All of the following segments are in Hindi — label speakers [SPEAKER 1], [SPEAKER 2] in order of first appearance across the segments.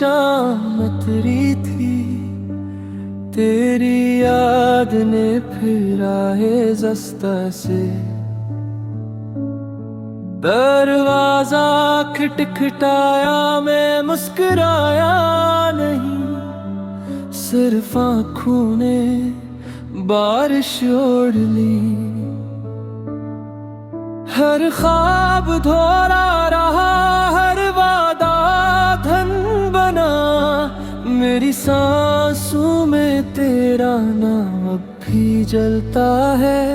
[SPEAKER 1] शाम तेरी थी, तेरी याद ने फिर आए जस्ता से दरवाजा खटखटाया, मैं मुस्कुराया नहीं, सिर्फ आँखों ने बारिश ओढ़ ली। हर ख्वाब धोरा रहा, हर वादा धन बना, मेरी सांसों में तेरा नाम अब भी जलता है।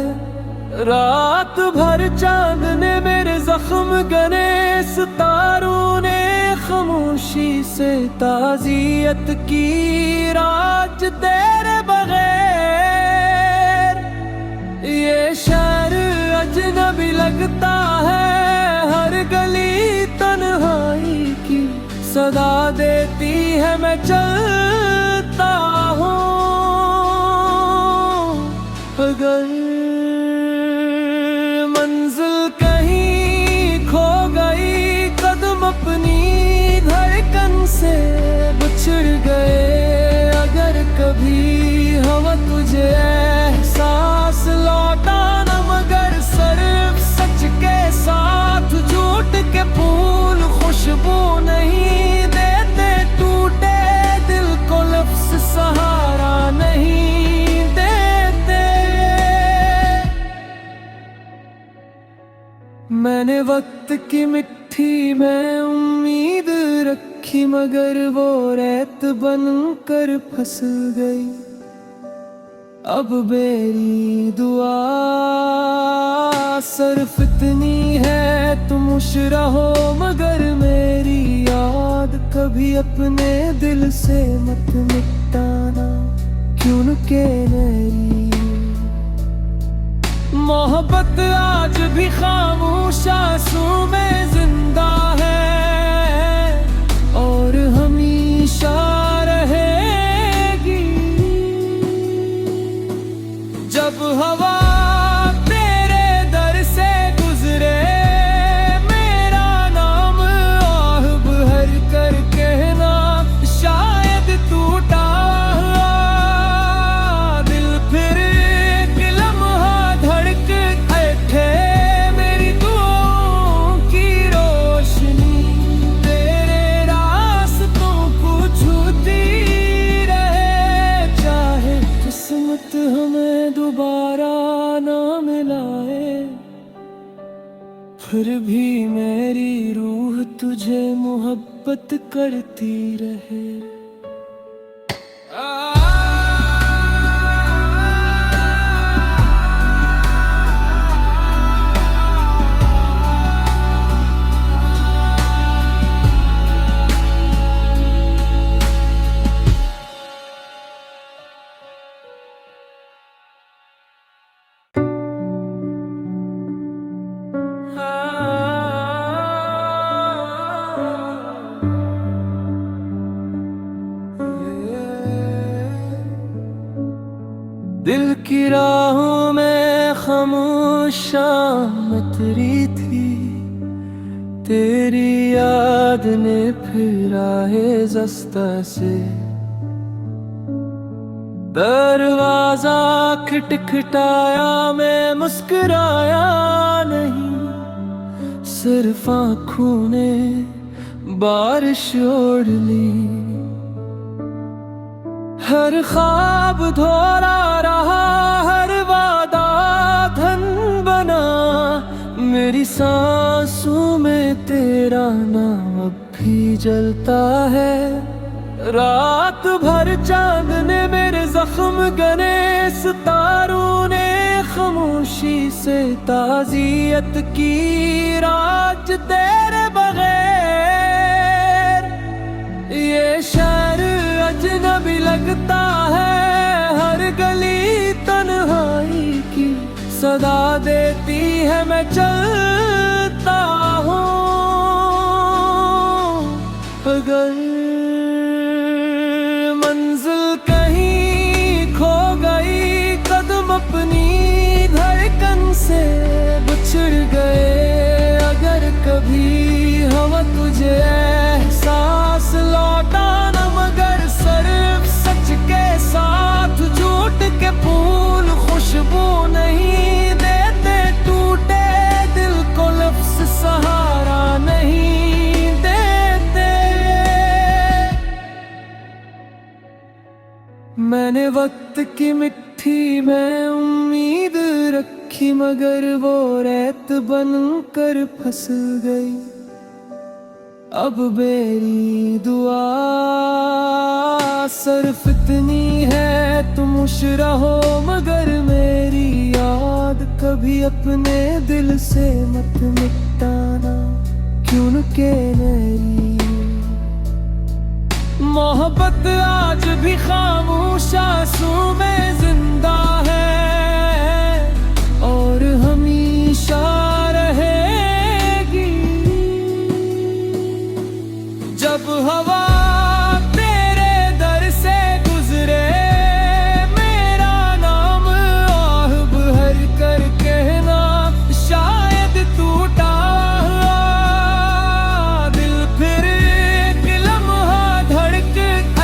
[SPEAKER 1] रात भर चांद ने मेरे जख्म गने, सितारों ने खामोशी से ताज़ियत की, राज तेरे बगैर ये शहर अजनबी लगता है। हर गली तन्हाई की सदा देती है, मैं चलता हूँ। अगर मंजिल कहीं खो गई, कदम अपनी धड़कन से बिछड़ गए, अगर कभी हवा तुझे एहसास लौटा न, मगर सिर्फ सच के साथ झूठ के फूल खुशबू नहीं देते, टूटे दिल को लफ्ज़ सहारा नहीं देते। मैंने वक्त की मिट्टी में उम्मीद रखी, मगर वो रेत बनकर फंस गई। अब मेरी दुआ सिर्फ इतनी है, तुम खुश रहो, मगर मेरी याद कभी अपने दिल से मत मिटाना, क्योंकि मेरी मोहब्बत आज भी खामोश आंसू में जिंदा है और हमेशा रहेगी। जब हवा तेरे दर से गुजरे, मेरा नाम आह भर कर कहना, शायद टूटा दिल फिर एक लम्हा धड़क उठे। मेरी दुआओं की रोशनी तेरे रास्तों को छूती रहे, चाहे किस्मत हमें दोबारा ना मिलाए, फिर भी मेरी रूह तुझे मोहब्बत करती रहे। दिल की राहों में खामोश शाम तेरी थी, तेरी याद ने फिर आए जस्ता से दरवाजा खटखटाया, मैं मुस्कुराया नहीं, सिर्फ आँखों ने बारिश ओढ़ ली। हर ख्वाब धोरा रहा, हर वादा धन बना, मेरी सांसों में तेरा नाम अब भी जलता है। रात भर चांद ने मेरे जख्म गने, सितारों ने खामोशी से ताज़ियत की, राज तेरे बगैर ये शहर अजनबी लगता है। हर गली तन्हाई की सदा देती है, मैं चलता हूँ। अगर मंजिल कहीं खो गई, कदम अपनी धड़कन से बिछड़ गए, अगर कभी हवा तुझे एहसास लौटा मैंने वक्त की मिट्टी में उम्मीद रखी, मगर वो रेत बनकर फंस गई। अब मेरी दुआ सिर्फ इतनी है, तुम खुश रहो मगर मेरी याद कभी अपने दिल से मत मिटाना। क्योंकि मेरी मोहब्बत आज भी खामोश आंसू में जिंदा है और हमेशा रहेगी। जब हवा तेरे दर से गुजरे, मेरा नाम आह भर कर कहना, शायद टूटा दिल फिर एक लम्हा धड़क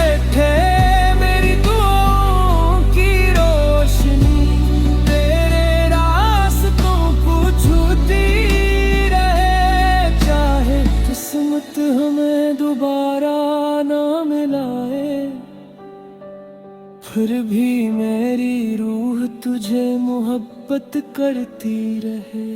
[SPEAKER 1] उठे। मेरी दुआओं की रोशनी तेरे रास्तों को छूती रहे, चाहे किस्मत हमें दोबारा ना मिलाए। फिर भी मेरी रूह तुझे मोहब्बत करती रहे।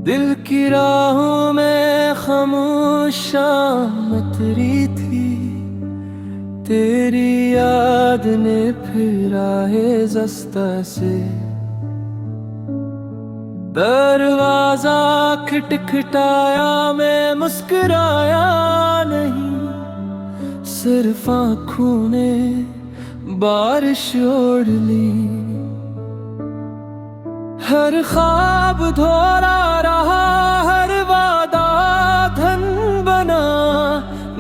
[SPEAKER 1] दिल की राहों में खामोशा मतरी थी, तेरी याद ने फिर आए जस्ता से दरवाजा खटखटाया। मैं मुस्कुराया नहीं, सिर्फ आँखों ने बारिश ओढ़ ली। हर ख्वाब धोरा रहा, हर वादा धन बना,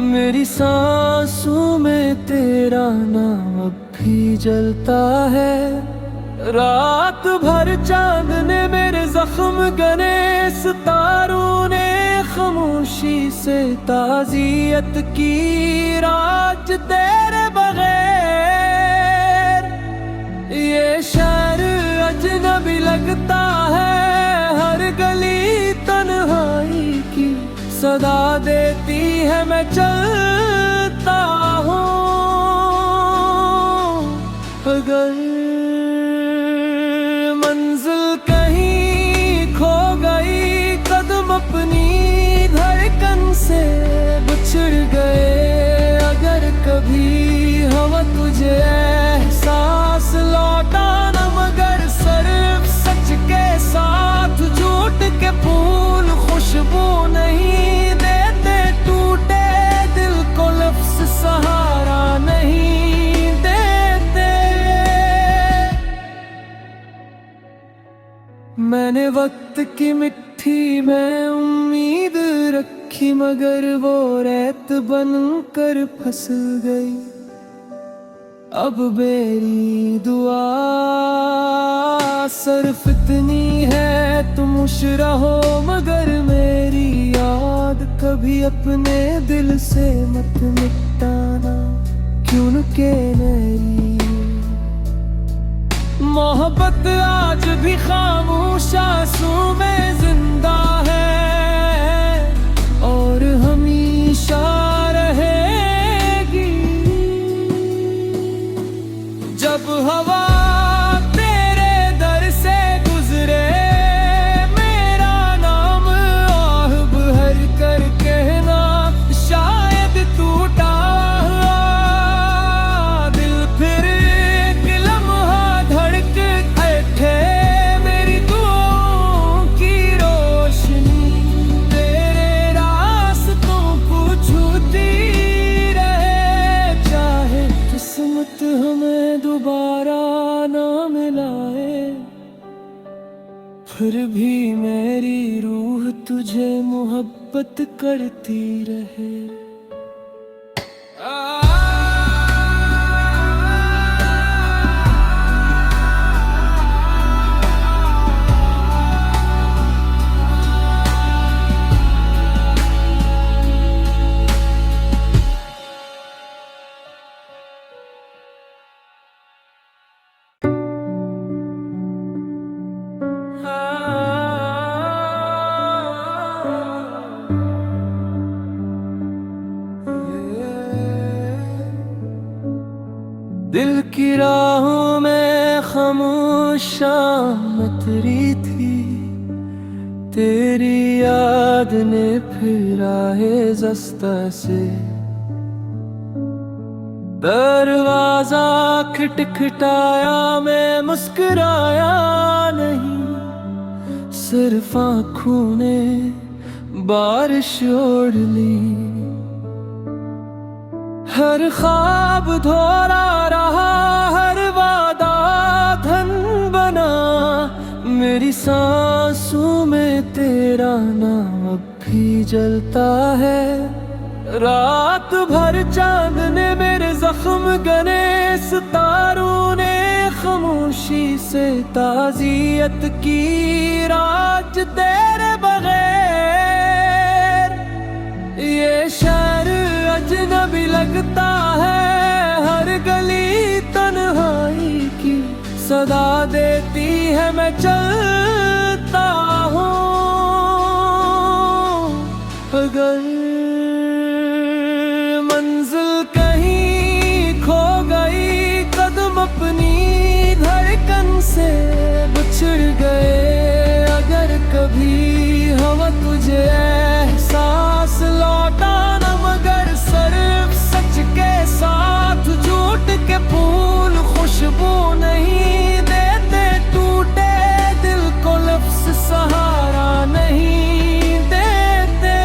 [SPEAKER 1] मेरी सांसों में तेरा नाम अब भी जलता है। रात भर चांद ने मेरे जख्म गने, सितारों ने खामोशी से ताज़ियत की, राज तेरे बगैर ये शहर अजनबी लगता है। हर गली तन्हाई की सदा देती है, मैं चलता हूँ। अगर मंजिल कहीं खो गई, कदम अपनी धड़कन से बिछड़ गए, अगर कभी हवा तुझे एहसास लौटा ना, मगर सिर्फ सच के साथ झूठ के फूल खुशबू नहीं देते। टूटे दिल को लफ्ज़ सहारा नहीं देते। मैंने वक्त की मिट्टी में उम्मीद रखी, मगर वो रेत बनकर फंस गई। अब मेरी दुआ सिर्फ इतनी है, तुम खुश रहो मगर मेरी याद कभी अपने दिल से मत मिटाना। क्योंकि मेरी मोहब्बत आज भी खामोश आंसू में जिंदा है और हमेशा रहेगी। जब हवा तेरे दर से गुजरे, मेरा नाम आह भर कर कहना, शायद टूटा दिल फिर एक लम्हा धड़क उठे। मेरी दुआओं की रोशनी तेरे रास्तों को छूती रहे, चाहे किस्मत हमें दोबारा ना मिलाए। फिर भी मेरी रूह तुझे मोहब्बत करती रहे। शाम तेरी थी, तेरी याद ने फिर आए जस्ता से दरवाजा खटखटाया, मैं मुस्कुराया नहीं, सिर्फ आँखों ने बारिश ओढ़ ली। हर ख्वाब धोरा रहा, हर वादा धन बना, मेरी सांसों में तेरा नाम अब भी जलता है। रात भर चांद ने मेरे जख्म गने, सितारों ने खामोशी से ताज़ियत की, राज तेरे बगैर ये शहर अजनबी लगता है। हर गली तन्हाई की सदा देती है, मैं चलता हूँ। अगर मंजिल कहीं खो गई, कदम अपनी धड़कन से बिछड़ गए, अगर कभी हवा तुझे एहसास लौटा न, मगर सिर्फ सच के साथ झूठ के फूल खुशबू नहीं देते, टूटे दिल को लफ्ज़ सहारा नहीं देते।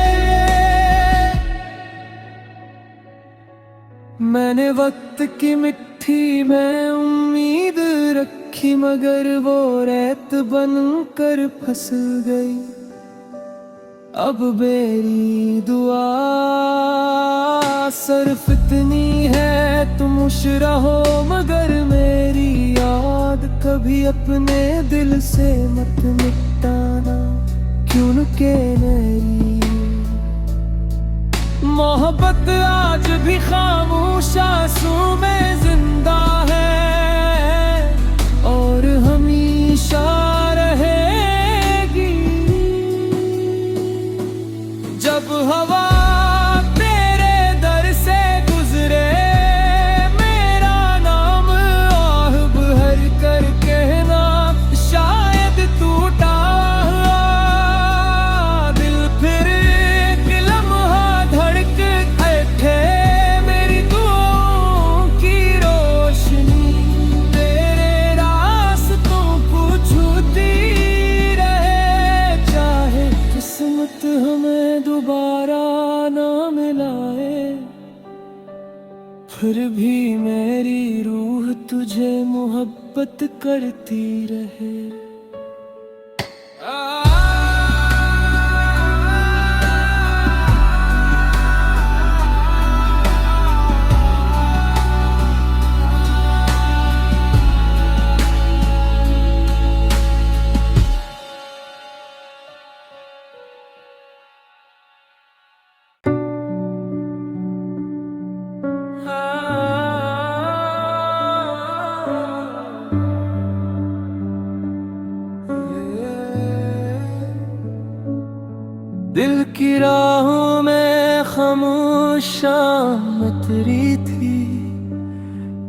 [SPEAKER 1] मैंने वक्त की मिट्टी में उम्मीद रखी, मगर वो रेत बनकर फंस गई। अब मेरी दुआ सिर्फ इतनी है, तुम खुश रहो, मगर मेरी याद कभी अपने दिल से मत मिटाना, क्योंकि मेरी मोहब्बत आज भी खामोश आंसू में जिंदा है और हमेशा रहेगी। जब हवा तेरे दर से गुजरे, मेरा नाम आह भर कर कहना, शायद टूटा दिल फिर एक लम्हा धड़क उठे। मेरी दुआओं की रोशनी तेरे रास्तों को छूती रहे, चाहे किस्मत हमें दोबारा ना मिलाए, फिर भी मेरी रूह तुझे मोहब्बत करती रहे। दिल की राहों में खामोश शाम तेरी थी,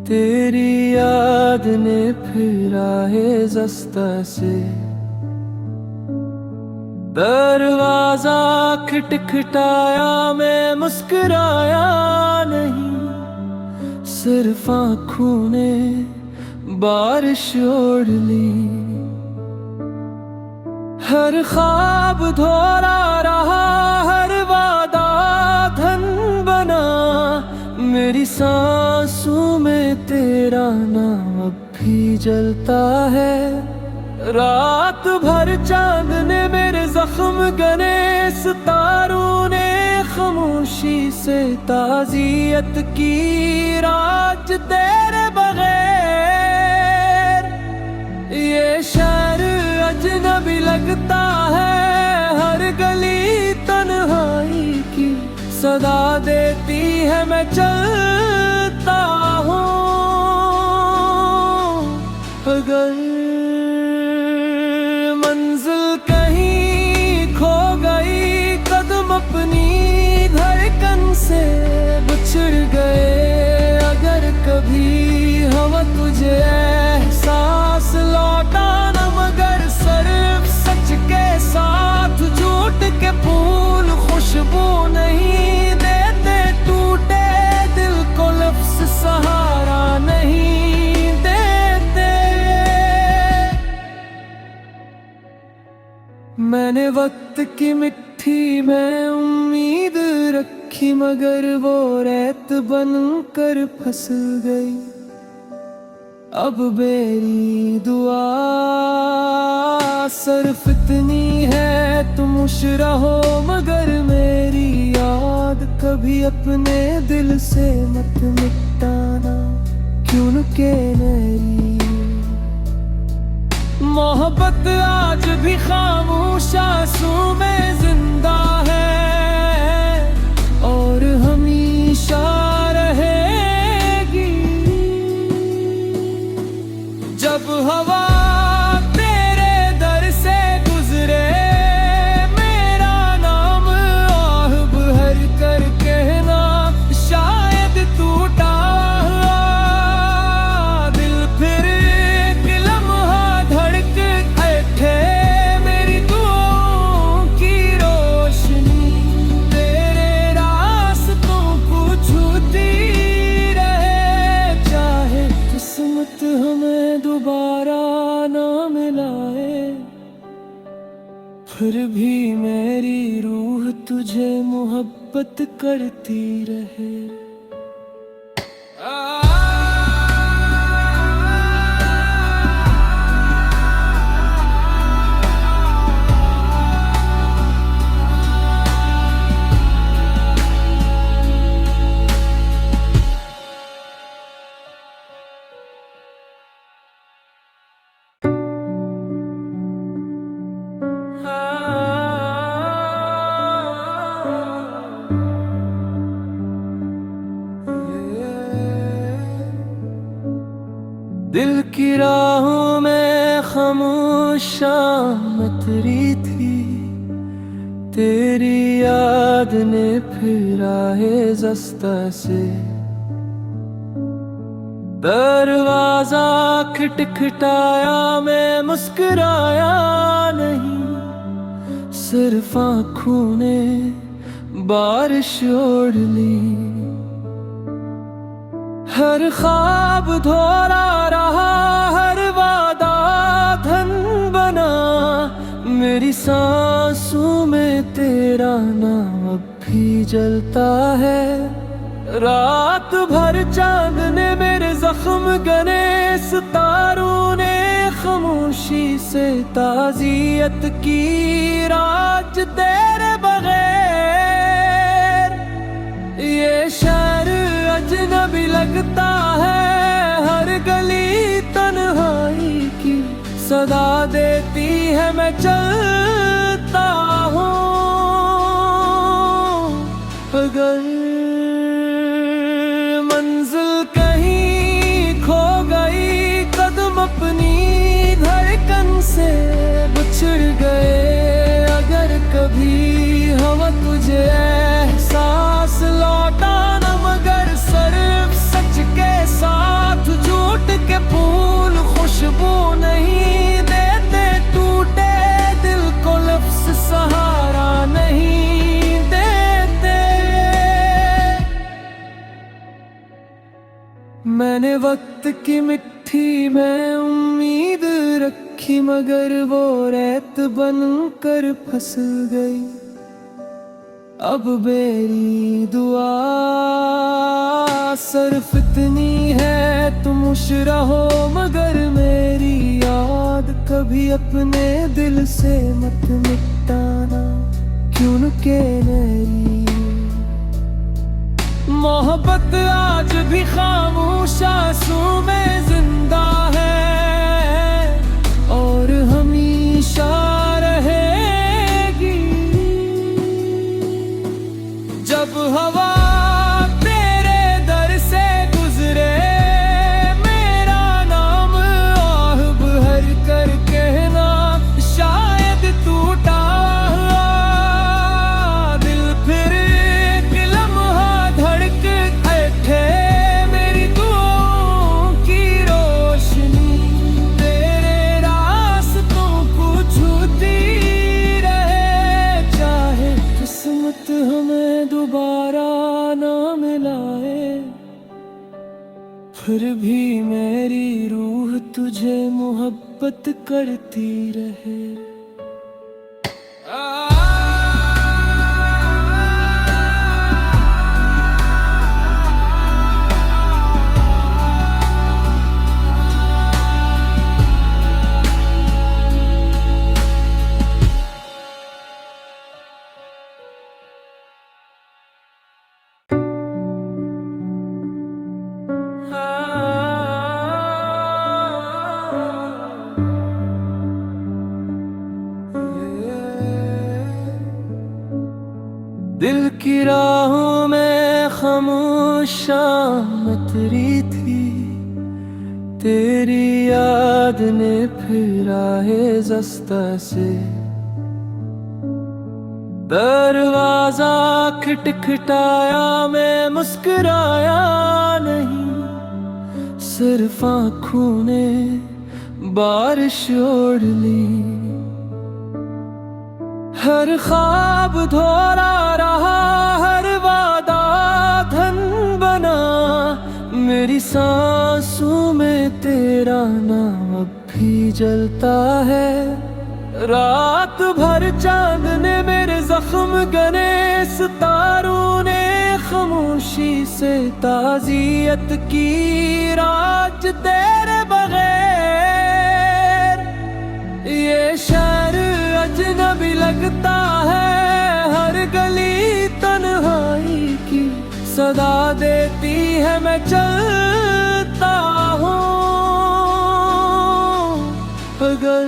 [SPEAKER 1] तेरी याद ने फिर आए जस्ता से दरवाजा खटखटाया, मैं मुस्कुराया नहीं, सिर्फ आँखों ने बारिश ओढ़ ली। हर ख्वाब धोरा रहा, हर वादा धन बना, मेरी सांसों में तेरा नाम अब भी जलता है। रात भर चांद ने मेरे जख्म गने, सितारों ने खामोशी से ताज़ियत की, राज तेरे बगैर ये शहर अजनबी लगता है। हर गली तन्हाई की सदा देती है, मैं चलता हूँ। अगर मंजिल कहीं खो गई, कदम अपनी धड़कन से बिछड़ गए, अगर कभी हवा तुझे एहसास लौटा मैंने वक्त की मिट्टी में उम्मीद रखी, मगर वो रेत बनकर फंस गई। अब मेरी दुआ सिर्फ इतनी है, तुम खुश रहो मगर मेरी याद कभी अपने दिल से मत मिटाना। क्योंकि मेरी मोहब्बत आज भी खामोश आंसू में जिंदा है और हमेशा रहेगी। जब हवा तेरे दर से गुजरे, मेरा नाम आह भर कर कहना, शायद टूटा दिल फिर एक लम्हा धड़क उठे। मेरी दुआओं की रोशनी तेरे रास्तों को छूती रहे, चाहे किस्मत हमें दोबारा ना मिलाए। फिर भी मेरी रूह तुझे मोहब्बत करती रहे। दिल की राहों में खामोशा मतरी थी, तेरी याद ने फिर आए जस्ता से दरवाजा खटखटाया। मैं मुस्कुराया नहीं, सिर्फ आँखों ने बारिश ओढ़ ली। हर ख्वाब धोरा रहा, हर वादा धन बना, मेरी सांसों में तेरा नाम अब भी जलता है। रात भर चांद ने मेरे जख्म गने, सितारों ने खामोशी से ताज़ियत की, राज तेरे बगैर ये शहर अजनबी लगता है। हर गली तन्हाई की सदा देती है, मैं चलता हूँ। अगर मंजिल कहीं खो गई, कदम अपनी धड़कन से बिछड़ गए, अगर कभी हवा तुझे एहसास लौटाना, मगर सिर्फ सच के साथ झूठ के फूल खुशबू नहीं देते। टूटे दिल को लफ्ज़ सहारा नहीं देते। मैंने वक्त की मिट्टी में उम्मीद रखी, मगर वो रेत बनकर फंस गई। अब मेरी दुआ सिर्फ इतनी है, तुम खुश रहो मगर मेरी याद कभी अपने दिल से मत मिटाना। क्योंकि मेरी मोहब्बत आज भी खामोश आंसू में जिंदा है और हमेशा रहेगी। जब हवा तेरे दर से गुजरे, मेरा नाम आह भर कर कहना, शायद टूटा दिल फिर एक लम्हा धड़क उठे। मेरी दुआओं की रोशनी तेरे रास्तों को छूती रहे, चाहे किस्मत हमें दोबारा ना मिलाए। फिर भी मेरी रूह तुझे मोहब्बत करती रहे। दिल की राहों में खामोश शाम तेरी थी, तेरी याद ने फिर आए जस्ता से दरवाजा खटखटाया, मैं मुस्कुराया नहीं, सिर्फ आँखों ने बारिश ओढ़ ली। हर ख्वाब धोरा रहा, हर वादा धन बना, मेरी सांसों में तेरा नाम अब भी जलता है। रात भर चांद ने मेरे जख्म गने, सितारों ने खामोशी से ताज़ियत की, राज तेरे बगैर ये शहर अजनबी लगता है। हर गली तन्हाई की सदा देती है, मैं चलता हूँ। अगर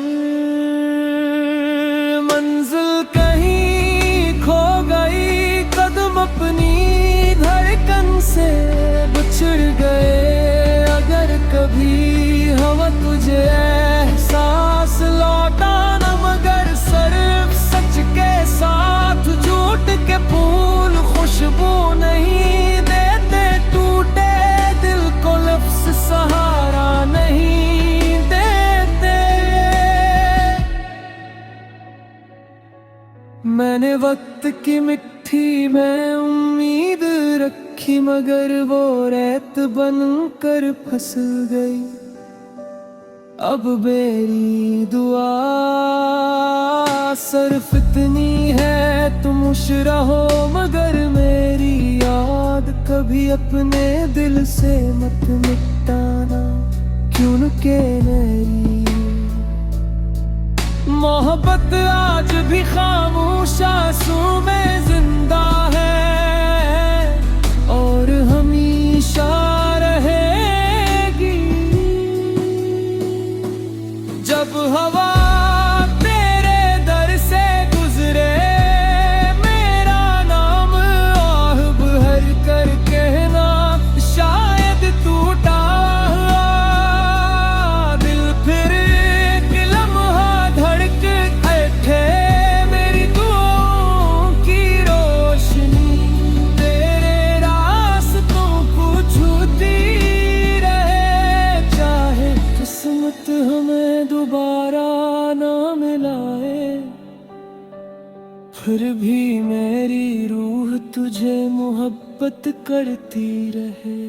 [SPEAKER 1] मंजिल कहीं खो गई, कदम अपनी धड़कन से बिछड़ गए, अगर कभी हवा तुझे एहसास लौटा न, मगर सिर्फ सच के साथ झूठ के फूल खुशबू नहीं देते, टूटे दिल को लफ्ज़ सहारा नहीं देते। मैंने वक्त की मिट्टी में उम्मीद रखी, मगर वो रेत बनकर फंस गई। अब मेरी दुआ सिर्फ इतनी है, तुम खुश रहो, मगर मेरी याद कभी अपने दिल से मत मिटाना, क्योंकि मेरी मोहब्बत आज भी खामोश आंसू में जिंदा है और हमेशा रहेगी। जब हवा तेरे दर से गुजरे, मेरा नाम आह भर कर कहना, शायद टूटा दिल फिर एक लम्हा धड़क उठे। मेरी दुआओं की रोशनी तेरे रास्तों को छूती रहे, चाहे किस्मत हमें दोबारा ना मिलाए, फिर भी मेरी रूह तुझे मोहब्बत करती रहे।